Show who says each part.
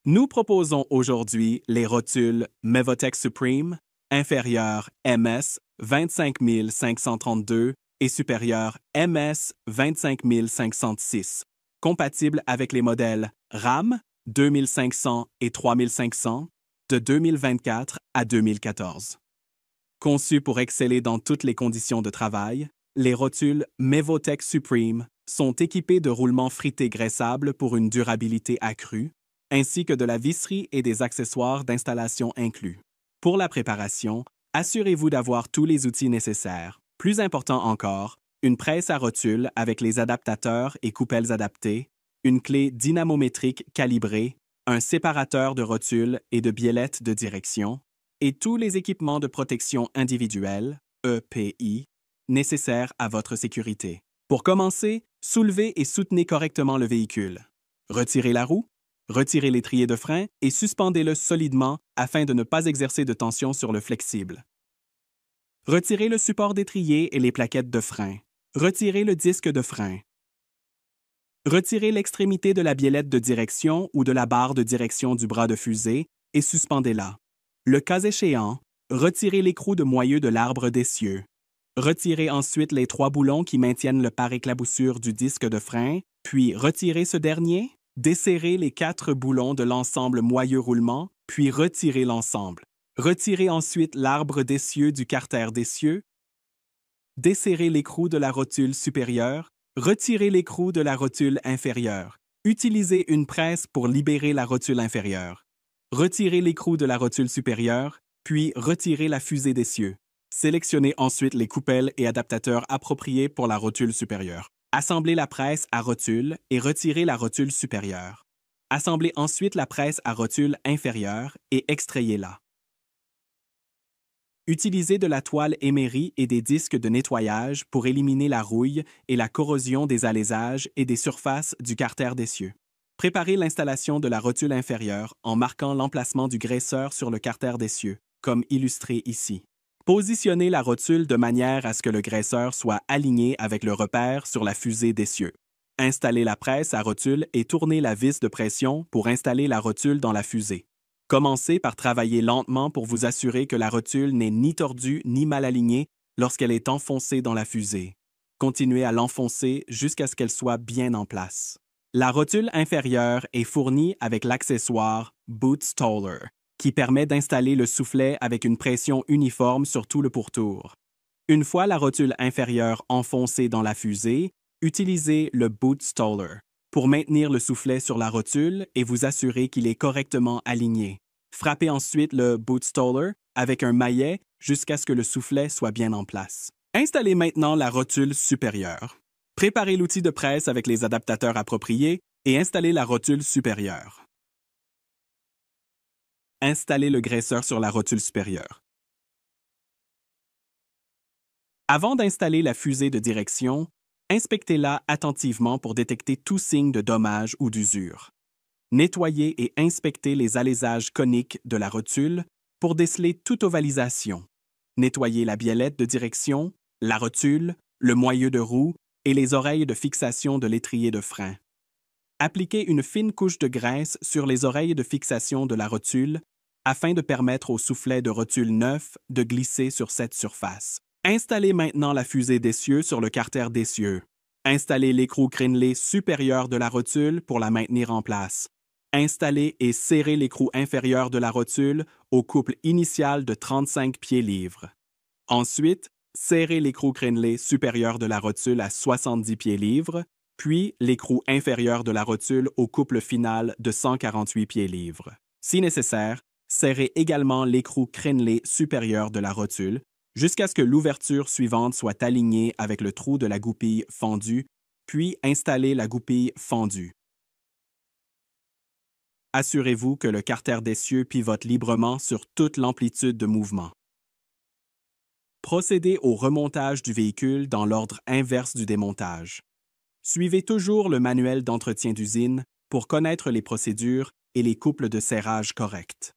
Speaker 1: Nous proposons aujourd'hui les rotules Mevotech Supreme, inférieur MS 25532 et supérieur MS 25506, compatibles avec les modèles RAM 2500 et 3500 de 2024 à 2014. Conçus pour exceller dans toutes les conditions de travail, les rotules Mevotech Supreme sont équipés de roulements frités graissables pour une durabilité accrue, ainsi que de la visserie et des accessoires d'installation inclus. Pour la préparation, assurez-vous d'avoir tous les outils nécessaires. Plus important encore, une presse à rotules avec les adaptateurs et coupelles adaptées, une clé dynamométrique calibrée, un séparateur de rotules et de biellettes de direction, et tous les équipements de protection individuelle, EPI, nécessaires à votre sécurité. Pour commencer, soulevez et soutenez correctement le véhicule. Retirez la roue, retirez l'étrier de frein et suspendez-le solidement afin de ne pas exercer de tension sur le flexible. Retirez le support d'étrier et les plaquettes de frein. Retirez le disque de frein. Retirez l'extrémité de la biellette de direction ou de la barre de direction du bras de fusée et suspendez-la. Le cas échéant, retirez l'écrou de moyeu de l'arbre d'essieu. Retirez ensuite les 3 boulons qui maintiennent le pare-éclaboussure du disque de frein, puis retirez ce dernier. Desserrez les 4 boulons de l'ensemble moyeu-roulement, puis retirez l'ensemble. Retirez ensuite l'arbre d'essieu du carter d'essieu. Desserrez l'écrou de la rotule supérieure. Retirez l'écrou de la rotule inférieure. Utilisez une presse pour libérer la rotule inférieure. Retirez l'écrou de la rotule supérieure, puis retirez la fusée d'essieu. Sélectionnez ensuite les coupelles et adaptateurs appropriés pour la rotule supérieure. Assemblez la presse à rotule et retirez la rotule supérieure. Assemblez ensuite la presse à rotule inférieure et extrayez-la. Utilisez de la toile émerie et des disques de nettoyage pour éliminer la rouille et la corrosion des alaisages et des surfaces du carter d'essieu. Préparez l'installation de la rotule inférieure en marquant l'emplacement du graisseur sur le carter d'essieu, comme illustré ici. Positionnez la rotule de manière à ce que le graisseur soit aligné avec le repère sur la fusée d'essieu. Installez la presse à rotule et tournez la vis de pression pour installer la rotule dans la fusée. Commencez par travailler lentement pour vous assurer que la rotule n'est ni tordue ni mal alignée lorsqu'elle est enfoncée dans la fusée. Continuez à l'enfoncer jusqu'à ce qu'elle soit bien en place. La rotule inférieure est fournie avec l'accessoire Boot Stoller, qui permet d'installer le soufflet avec une pression uniforme sur tout le pourtour. Une fois la rotule inférieure enfoncée dans la fusée, utilisez le Boot Stoller pour maintenir le soufflet sur la rotule et vous assurer qu'il est correctement aligné. Frappez ensuite le Boot Stoller avec un maillet jusqu'à ce que le soufflet soit bien en place. Installez maintenant la rotule supérieure. Préparez l'outil de presse avec les adaptateurs appropriés et installez la rotule supérieure. Installez le graisseur sur la rotule supérieure. Avant d'installer la fusée de direction, inspectez-la attentivement pour détecter tout signe de dommage ou d'usure. Nettoyez et inspectez les alaisages coniques de la rotule pour déceler toute ovalisation. Nettoyez la biellette de direction, la rotule, le moyeu de roue et les oreilles de fixation de l'étrier de frein. Appliquez une fine couche de graisse sur les oreilles de fixation de la rotule afin de permettre au soufflet de rotule neuf de glisser sur cette surface. Installez maintenant la fusée d'essieu sur le carter d'essieu. Installez l'écrou crénelé supérieur de la rotule pour la maintenir en place. Installez et serrez l'écrou inférieur de la rotule au couple initial de 35 pieds-livres. Ensuite, serrez l'écrou crénelé supérieur de la rotule à 70 pieds-livres, puis l'écrou inférieur de la rotule au couple final de 148 pieds-livres. Si nécessaire, serrez également l'écrou crénelé supérieur de la rotule jusqu'à ce que l'ouverture suivante soit alignée avec le trou de la goupille fendue, puis installez la goupille fendue. Assurez-vous que le carter d'essieu pivote librement sur toute l'amplitude de mouvement. Procédez au remontage du véhicule dans l'ordre inverse du démontage. Suivez toujours le manuel d'entretien d'usine pour connaître les procédures et les couples de serrage corrects.